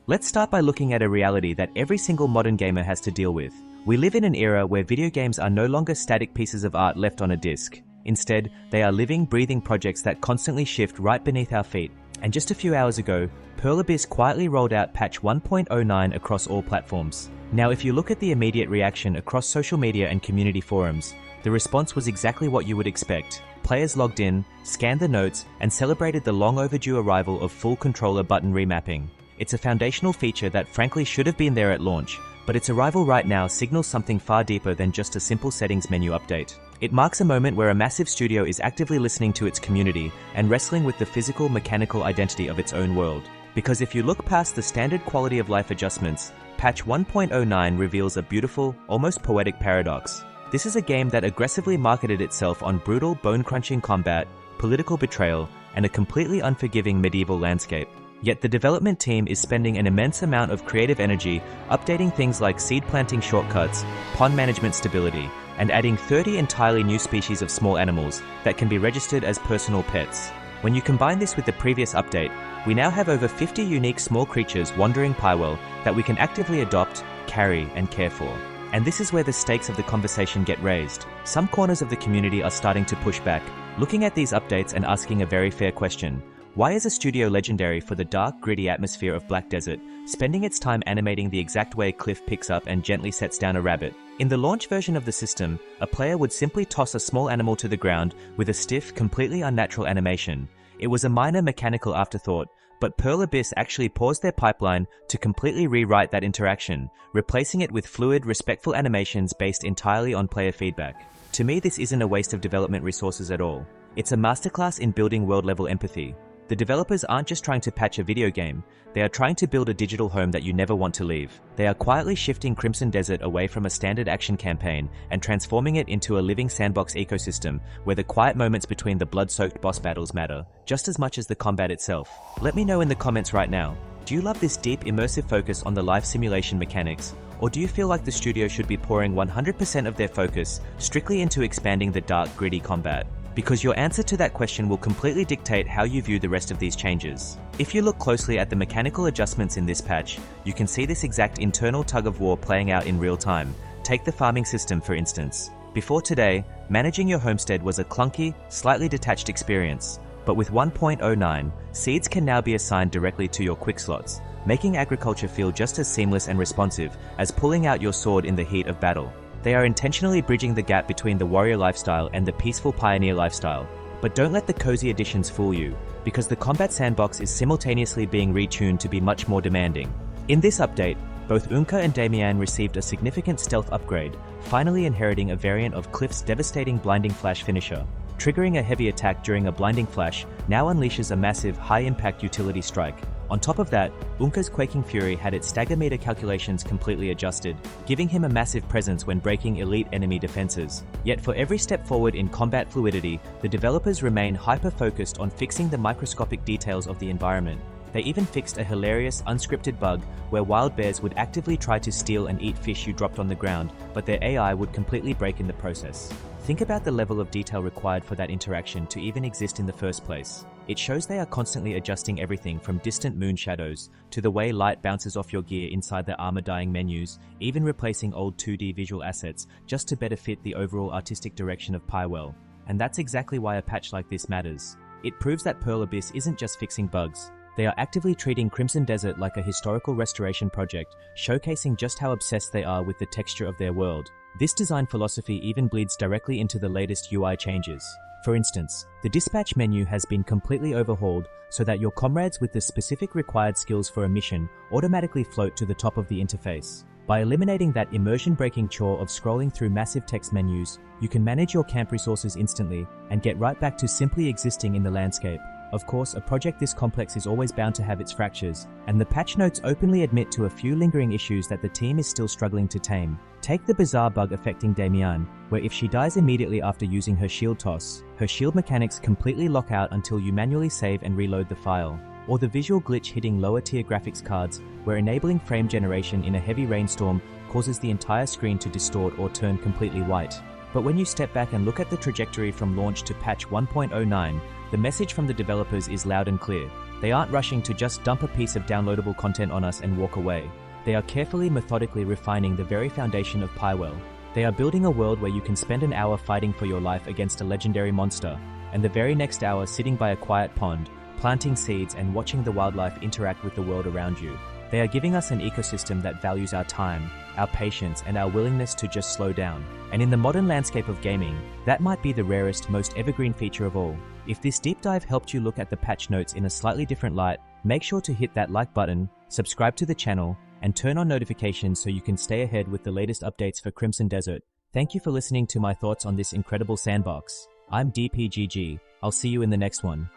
Let's start by looking at a reality that every single modern gamer has to deal with. We live in an era where video games are no longer static pieces of art left on a disc. Instead, they are living, breathing projects that constantly shift right beneath our feet. And just a few hours ago, Pearl Abyss quietly rolled out patch 1.09 across all platforms. Now, if you look at the immediate reaction across social media and community forums, the response was exactly what you would expect. Players logged in, scanned the notes, and celebrated the long overdue arrival of full controller button remapping. It's a foundational feature that frankly should have been there at launch, but its arrival right now signals something far deeper than just a simple settings menu update. It marks a moment where a massive studio is actively listening to its community and wrestling with the physical, mechanical identity of its own world. Because if you look past the standard quality of life adjustments, patch 1.09 reveals a beautiful, almost poetic paradox. This is a game that aggressively marketed itself on brutal, bone-crunching combat, political betrayal, and a completely unforgiving medieval landscape. Yet the development team is spending an immense amount of creative energy updating things like seed planting shortcuts, pond management stability, and adding 30 entirely new species of small animals that can be registered as personal pets. When you combine this with the previous update, we now have over 50 unique small creatures wandering Pywel that we can actively adopt, carry, and care for. And this is where the stakes of the conversation get raised. Some corners of the community are starting to push back, looking at these updates and asking a very fair question. Why is a studio legendary for the dark, gritty atmosphere of Black Desert spending its time animating the exact way Cliff picks up and gently sets down a rabbit? In the launch version of the system, a player would simply toss a small animal to the ground with a stiff, completely unnatural animation. It was a minor mechanical afterthought, but Pearl Abyss actually paused their pipeline to completely rewrite that interaction, replacing it with fluid, respectful animations based entirely on player feedback. To me, this isn't a waste of development resources at all. It's a masterclass in building world-level empathy. The developers aren't just trying to patch a video game, they are trying to build a digital home that you never want to leave. They are quietly shifting Crimson Desert away from a standard action campaign and transforming it into a living sandbox ecosystem where the quiet moments between the blood-soaked boss battles matter, just as much as the combat itself. Let me know in the comments right now, do you love this deep, immersive focus on the life simulation mechanics? Or do you feel like the studio should be pouring 100% of their focus strictly into expanding the dark, gritty combat? Because your answer to that question will completely dictate how you view the rest of these changes. If you look closely at the mechanical adjustments in this patch, you can see this exact internal tug-of-war playing out in real time. Take the farming system for instance. Before today, managing your homestead was a clunky, slightly detached experience. But with 1.09, seeds can now be assigned directly to your quick slots, making agriculture feel just as seamless and responsive as pulling out your sword in the heat of battle. They are intentionally bridging the gap between the warrior lifestyle and the peaceful pioneer lifestyle. But don't let the cozy additions fool you, because the combat sandbox is simultaneously being retuned to be much more demanding. In this update, both Oongka and Damiane received a significant stealth upgrade, finally inheriting a variant of Cliff's devastating blinding flash finisher. Triggering a heavy attack during a blinding flash now unleashes a massive, high-impact utility strike. On top of that, Oongka's Quaking Fury had its stagger meter calculations completely adjusted, giving him a massive presence when breaking elite enemy defenses. Yet for every step forward in combat fluidity, the developers remain hyper-focused on fixing the microscopic details of the environment. They even fixed a hilarious, unscripted bug where wild bears would actively try to steal and eat fish you dropped on the ground, but their AI would completely break in the process. Think about the level of detail required for that interaction to even exist in the first place. It shows they are constantly adjusting everything from distant moon shadows to the way light bounces off your gear inside the armor-dying menus, even replacing old 2D visual assets just to better fit the overall artistic direction of Pywel. And that's exactly why a patch like this matters. It proves that Pearl Abyss isn't just fixing bugs. They are actively treating Crimson Desert like a historical restoration project, showcasing just how obsessed they are with the texture of their world. This design philosophy even bleeds directly into the latest UI changes. For instance, the dispatch menu has been completely overhauled so that your comrades with the specific required skills for a mission automatically float to the top of the interface. By eliminating that immersion-breaking chore of scrolling through massive text menus, you can manage your camp resources instantly and get right back to simply existing in the landscape. Of course, a project this complex is always bound to have its fractures, and the patch notes openly admit to a few lingering issues that the team is still struggling to tame. Take the bizarre bug affecting Damiane, where if she dies immediately after using her shield toss, her shield mechanics completely lock out until you manually save and reload the file. Or the visual glitch hitting lower tier graphics cards, where enabling frame generation in a heavy rainstorm causes the entire screen to distort or turn completely white. But when you step back and look at the trajectory from launch to patch 1.09, The message from the developers is loud and clear. They aren't rushing to just dump a piece of downloadable content on us and walk away. They are carefully, methodically refining the very foundation of Pywel. They are building a world where you can spend an hour fighting for your life against a legendary monster, and the very next hour sitting by a quiet pond, planting seeds and watching the wildlife interact with the world around you. They are giving us an ecosystem that values our time, our patience, and our willingness to just slow down. And in the modern landscape of gaming, that might be the rarest, most evergreen feature of all. If this deep dive helped you look at the patch notes in a slightly different light, make sure to hit that like button, subscribe to the channel, and turn on notifications so you can stay ahead with the latest updates for Crimson Desert. Thank you for listening to my thoughts on this incredible sandbox. I'm DPGG. I'll see you in the next one.